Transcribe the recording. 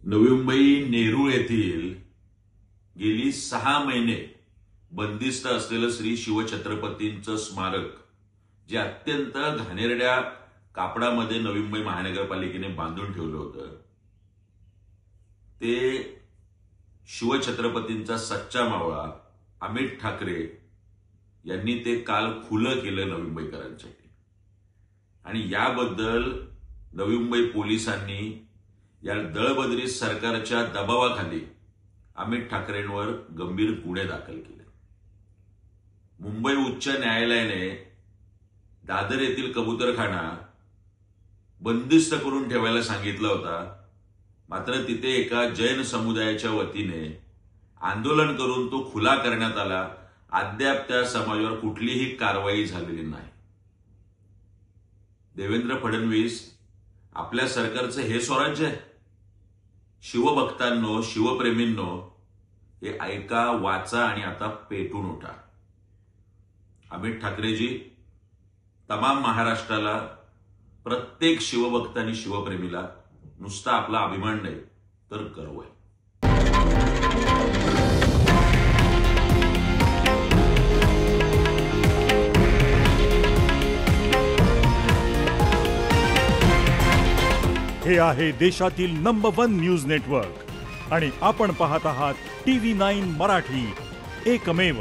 नवी मुंबई नेरूळ येथील गेली 6 महिने बंदिस्त असलेलं श्री शिवछत्रपतींचं स्मारक जे अत्यंत घाणेरड्या कापडामध्ये नवी मुंबई महानगरपालिकेने बांधून ठेवलं होतं, ते शिवछत्रपतींचा सच्चा मावळा अमित ठाकरे यांनी ते काल खुलं केलं नवी मुंबईकरांसाठी। आणि याबद्दल नवी मुंबई पोलिसांनी या दळबद्री सरकारच्या दबावाखाली अमित ठाकरेंवर गंभीर गुन्हे दाखल केले। मुंबई उच्च न्यायालयाने दादर येथील कबूतरखाना बंदिस्त करून ठेवायला सांगितलं होता, मात्र तिथे एका जैन समुदायाच्या वतीने आंदोलन करून तो खुला करण्यात आला। अद्याप त्या समाजावर कुठलीही कारवाई झालेली नाही। देवेंद्र फडणवीस, आपल्या सरकारचं हे स्वराज्य आहे? शिवभक्तांनो, शिवप्रेमींनो, हे ऐका, वाचा आणि आता पेटून उठा। अमित ठाकरेजी, तमाम महाराष्ट्राला, प्रत्येक शिवभक्त आणि शिवप्रेमीला नुसता आपला अभिमान नाही तर गर्व आहे। हे आहे देशातील नंबर 1 न्यूज नेटवर्क आणि आपण पाहत आहात TV9 मराठी, एकमेव।